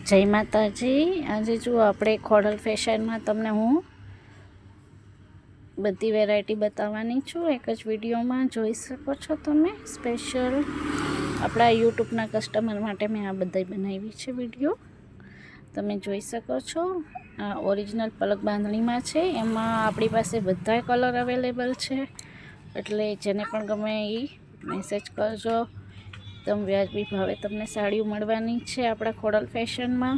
જય માતાજી। આજે જો આપણે ખોડલ ફેશનમાં તમને હું બધી વેરાયટી બતાવવાની છું, એક જ વિડીયોમાં જોઈ શકો છો તમે। સ્પેશિયલ આપણા યુટ્યુબના કસ્ટમર માટે મેં આ બધાય બનાવી છે વિડીયો, તમે જોઈ શકો છો। આ ઓરિજિનલ પલક બાંધણીમાં છે, એમાં આપણી પાસે બધા કલર અવેલેબલ છે, એટલે જેને પણ ગમે એ મેસેજ કરજો। એકદમ વ્યાજબી ભાવે તમને સાડીઓ મળવાની છે આપણા ખોડલ ફેશનમાં।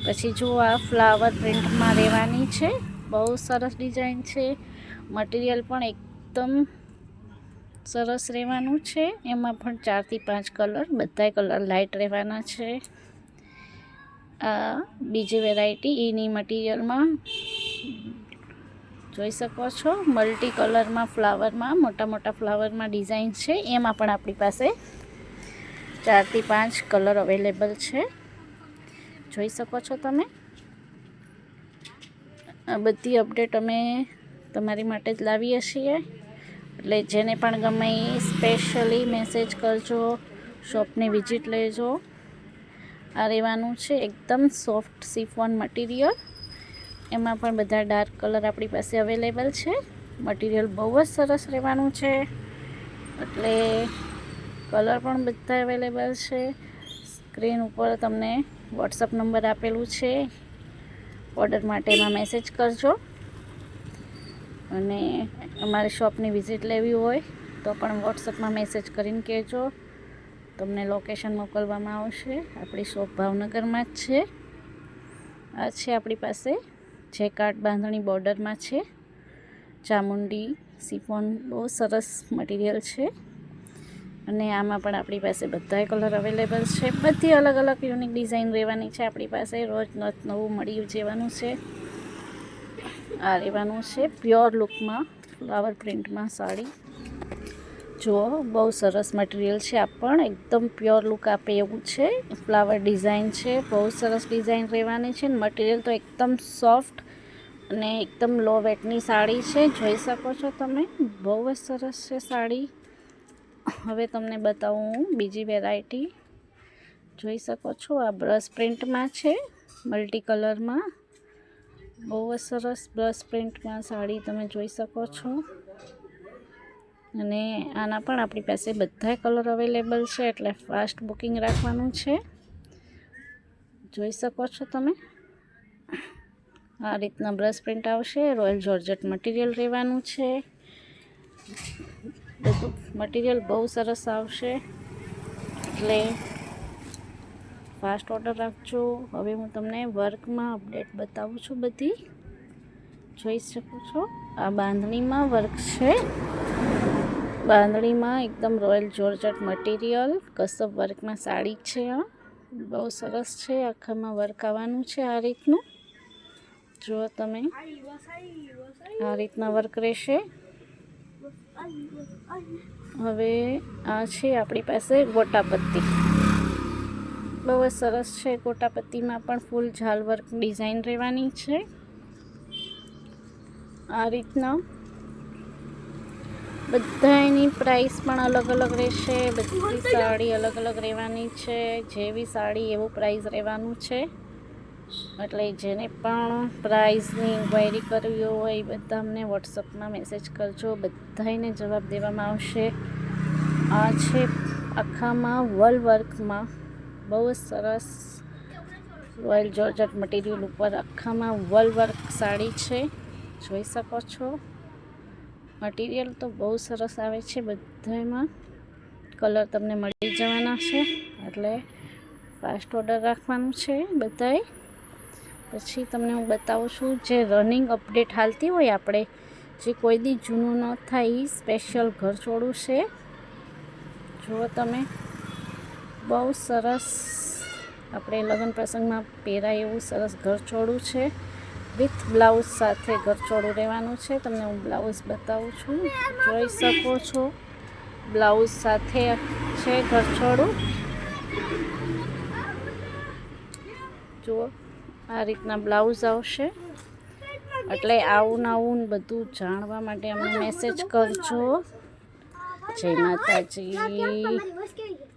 પછી જો આ ફ્લાવર પ્રિન્ટમાં રહેવાની છે, બહુ સરસ ડિઝાઇન છે, મટીરિયલ પણ એકદમ સરસ રહેવાનું છે। એમાં પણ 4 થી 5 કલર, બધા કલર લાઇટ રહેવાના છે। આ બીજી વેરાયટી એની મટીરિયલમાં જોઈ શકો છો, મલ્ટી કલરમાં ફ્લાવરમાં મોટા મોટા ફ્લાવરમાં ડિઝાઇન છે, એમાં પણ આપણી પાસે 4 થી 5 કલર અવેલેબલ છે, જોઈ શકો છો તમે। આ બધી અપડેટ અમે તમારી માટે જ લાવીએ છીએ, એટલે જેને પણ ગમે એ સ્પેશિયલી મેસેજ કરજો, શોપની વિઝિટ લેજો। આ રહેવાનું છે એકદમ સોફ્ટ સિફોન મટીરિયલ, એમાં પણ બધા ડાર્ક કલર આપણી પાસે અવેલેબલ છે। મટીરિયલ બહુ જ સરસ રહેવાનું છે, એટલે કલર પણ બધા અવેલેબલ છે। સ્ક્રીન ઉપર તમને વોટ્સઅપ નંબર આપેલું છે, ઓર્ડર માટે એમાં મેસેજ કરજો। અને અમારી શોપની વિઝિટ લેવી હોય તો પણ વોટ્સઅપમાં મેસેજ કરીને કહેજો, તમને લોકેશન મોકલવામાં આવશે। આપણી શોપ ભાવનગરમાં જ છે। આ છે આપણી પાસે જેકાર્ડ બાંધણી બોર્ડરમાં છે, ચામુંડી સિફોન, બહુ સરસ મટીરિયલ છે। અને આમાં પણ આપણી પાસે બધા કલર અવેલેબલ છે, બધી અલગ અલગ યુનિક ડિઝાઇન રહેવાની છે આપણી પાસે, રોજ નવું મળી જવાનું છે। આ રહેવાનું છે પ્યોર લુકમાં ફ્લાવર પ્રિન્ટમાં સાડી, જુઓ બહુ સરસ મટીરિયલ છે। આ પણ એકદમ પ્યોર લુક આપે એવું છે, ફ્લાવર ડિઝાઇન છે, બહુ સરસ ડિઝાઇન રહેવાની છે। મટીરિયલ તો એકદમ સોફ્ટ અને એકદમ લો વેટની સાડી છે, જોઈ શકો છો તમે, બહુ જ સરસ છે સાડી। હવે તમને બતાવું બીજી વેરાયટી, જોઈ શકો છો, આ બ્રશ પ્રિન્ટમાં છે, મલ્ટી કલરમાં, બહુ જ સરસ બ્રશ પ્રિન્ટમાં સાડી તમે જોઈ શકો છો। અને આના પણ આપણી પાસે બધા કલર અવેલેબલ છે, એટલે ફાસ્ટ બુકિંગ રાખવાનું છે, જોઈ શકો છો તમે। આ રીતના બ્રશ પ્રિન્ટ આવશે, રોયલ જોર્જેટ મટીરિયલ રહેવાનું છે, બધું મટીરિયલ બહુ સરસ આવશે, એટલે ફાસ્ટ ઓર્ડર રાખજો। હવે હું તમને વર્કમાં અપડેટ બતાવું છું બધી, જોઈ શકો છો। આ બાંધણીમાં વર્ક છે, બાંધણીમાં એકદમ રોયલ જોર્જેટ મટીરિયલ કસબ વર્કમાં સાડી છે, આ બહુ સરસ છે, આખામાં વર્ક આવવાનું છે આ રીતનું, જુઓ તમે, આ રીતના વર્ક રહેશે। હવે આ છે આપણી પાસે ગોટાપત્તી, બહુ જ સરસ છે, ગોટાપત્તીમાં પણ ફૂલ ઝાલ વર્ક ડિઝાઇન રહેવાની છે, આ રીતના બધાની પ્રાઇસ પણ અલગ અલગ રહેશે, બધી સાડી અલગ અલગ રહેવાની છે, જેવી સાડી એવું પ્રાઇસ રહેવાનું છે, એટલે જેને પણ પ્રાઇસની ઇન્ક્વાયરી કરવી હોય એ બધા અમને વોટ્સઅપમાં મેસેજ કરજો, બધાને જવાબ દેવામાં આવશે। આ છે આખામાં વલ વર્કમાં બહુ જ સરસ રોયલ જોર્જેટ મટીરિયલ ઉપર આખામાં વલ વર્ક સાડી છે, જોઈ શકો છો। મટીરિયલ તો બહુ સરસ આવે છે, બધામાં કલર તમને મળી જવાના છે, એટલે ફાસ્ટ ઓર્ડર રાખવાનું છે બધાએ। પછી તમને હું બતાવું છું જે રનિંગ અપડેટ હાલતી હોય, આપણે જે કોઈ દી જૂનું ન થાય એ સ્પેશિયલ ઘરચોળું છે, જુઓ તમે, બહુ સરસ આપણે લગ્ન પ્રસંગમાં પહેરાય એવું સરસ ઘરચોળું છે, વિથ બ્લાઉઝ સાથે ઘરચોળું રહેવાનું છે। તમને હું બ્લાઉઝ બતાવું છું, જોઈ શકો છો, બ્લાઉઝ સાથે છે ઘરચોળું, જુઓ આ રીતના બ્લાઉઝ આવશે, એટલે આવું આવું બધું જાણવા માટે અમને મેસેજ કરજો। જય માતાજી।